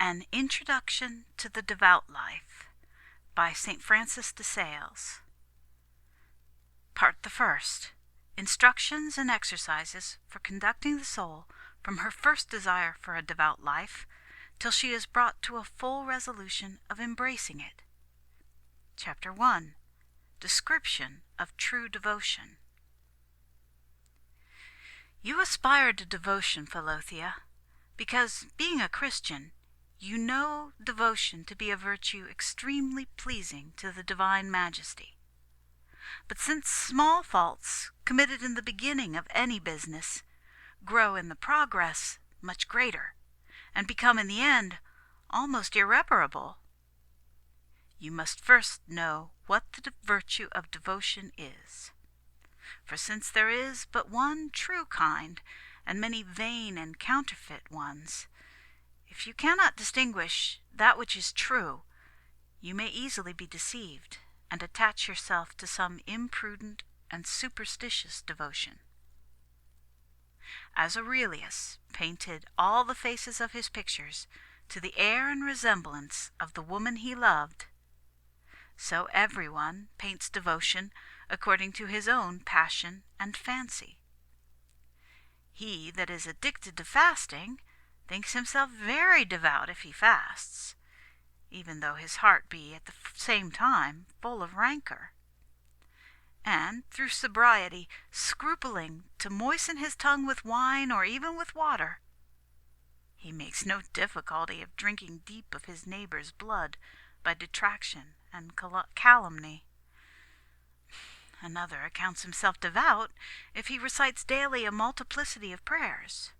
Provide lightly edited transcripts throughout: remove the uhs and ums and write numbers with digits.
An Introduction to the Devout Life by St. Francois de Sales. Part the First. Instructions and exercises for conducting the soul from her first desire for a devout life till she is brought to a full resolution of embracing it. Chapter 1. Description of True Devotion. You aspire to devotion, Philothea, because, being a Christian, you know devotion to be a virtue extremely pleasing to the divine majesty. But since small faults, committed in the beginning of any business, grow in the progress much greater, and become in the end almost irreparable, you must first know what the virtue of devotion is. For since there is but one true kind, and many vain and counterfeit ones, if you cannot distinguish that which is true, you may easily be deceived, and attach yourself to some imprudent and superstitious devotion. As Aurelius painted all the faces of his pictures to the air and resemblance of the woman he loved, so everyone paints devotion according to his own passion and fancy. He that is addicted to fasting thinks himself very devout if he fasts, even though his heart be at the same time full of rancor. And through sobriety, scrupling to moisten his tongue with wine or even with water, he makes no difficulty of drinking deep of his neighbor's blood by detraction and calumny. Another accounts himself devout if he recites daily a multiplicity of prayers,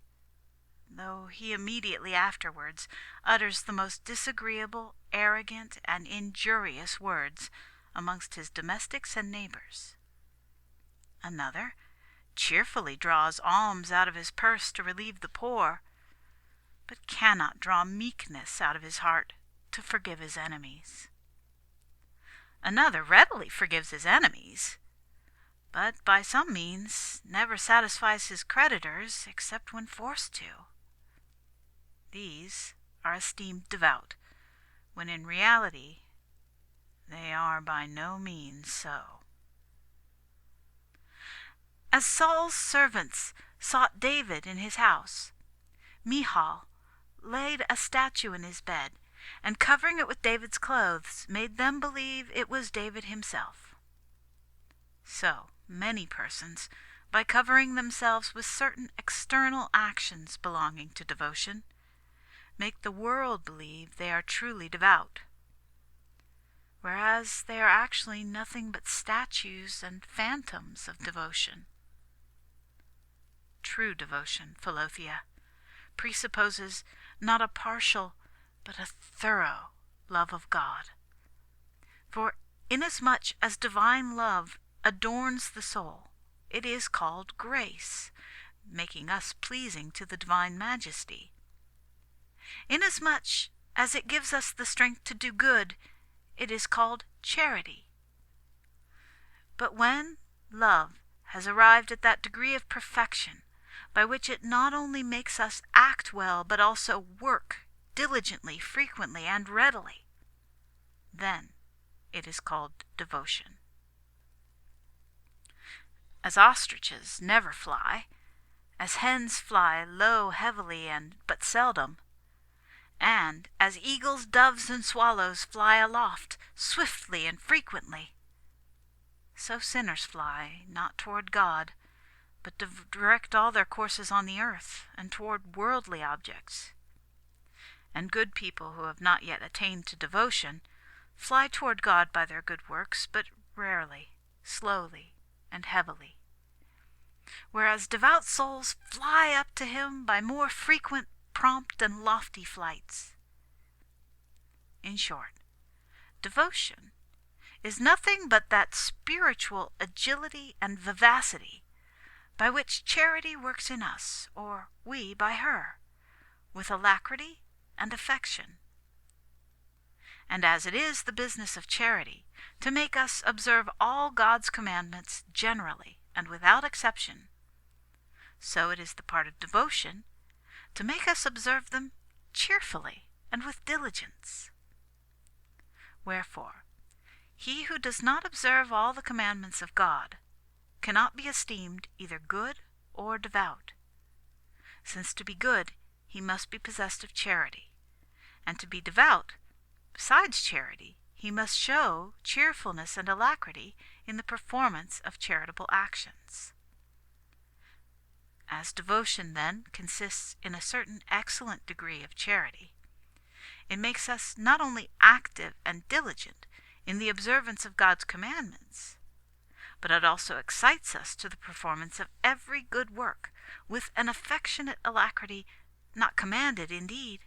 though he immediately afterwards utters the most disagreeable, arrogant, and injurious words amongst his domestics and neighbors. Another cheerfully draws alms out of his purse to relieve the poor, but cannot draw meekness out of his heart to forgive his enemies. Another readily forgives his enemies, but by some means never satisfies his creditors except when forced to. These are esteemed devout, when in reality they are by no means so. As Saul's servants sought David in his house, Michal laid a statue in his bed, and covering it with David's clothes, made them believe it was David himself. So many persons, by covering themselves with certain external actions belonging to devotion, make the world believe they are truly devout, whereas they are actually nothing but statues and phantoms of devotion. True devotion, Philothea, presupposes not a partial but a thorough love of God. For inasmuch as divine love adorns the soul, it is called grace, making us pleasing to the divine majesty. Inasmuch as it gives us the strength to do good, it is called charity. But when love has arrived at that degree of perfection by which it not only makes us act well, but also work diligently, frequently, and readily, then it is called devotion. As ostriches never fly, as hens fly low heavily and but seldom, and as eagles, doves, and swallows fly aloft swiftly and frequently, so sinners fly not toward God, but direct all their courses on the earth and toward worldly objects. And good people who have not yet attained to devotion fly toward God by their good works, but rarely, slowly, and heavily, whereas devout souls fly up to him by more frequent, prompt, and lofty flights. In short, devotion is nothing but that spiritual agility and vivacity by which charity works in us, or we by her, with alacrity and affection. And as it is the business of charity to make us observe all God's commandments generally and without exception, so it is the part of devotion to make us observe them cheerfully and with diligence. Wherefore, he who does not observe all the commandments of God cannot be esteemed either good or devout, since to be good he must be possessed of charity, and to be devout, besides charity, he must show cheerfulness and alacrity in the performance of charitable actions. As devotion, then, consists in a certain excellent degree of charity, it makes us not only active and diligent in the observance of God's commandments, but it also excites us to the performance of every good work with an affectionate alacrity, not commanded indeed,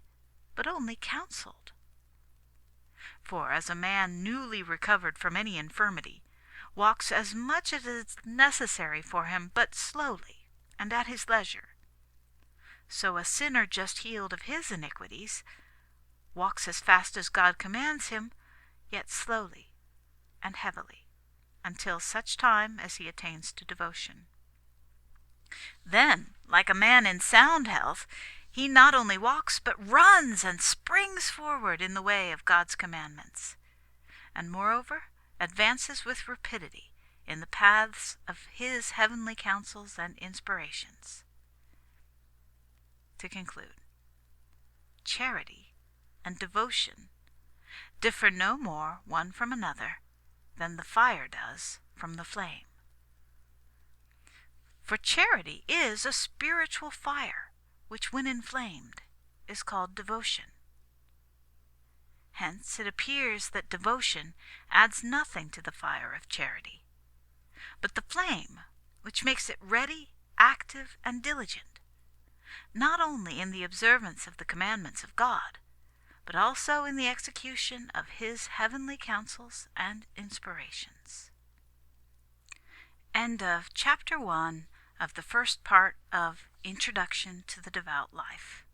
but only counselled. For as a man newly recovered from any infirmity walks as much as is necessary for him, but slowly and at his leisure, so a sinner just healed of his iniquities walks as fast as God commands him, yet slowly and heavily, until such time as he attains to devotion. Then, like a man in sound health, he not only walks, but runs and springs forward in the way of God's commandments, and moreover advances with rapidity in the paths of his heavenly counsels and inspirations. To conclude, charity and devotion differ no more one from another than the fire does from the flame. For charity is a spiritual fire, which when inflamed is called devotion. Hence it appears that devotion adds nothing to the fire of charity, but the flame which makes it ready, active, and diligent, not only in the observance of the commandments of God, but also in the execution of his heavenly counsels and inspirations. End of Chapter 1 of the first part of Introduction to the Devout Life.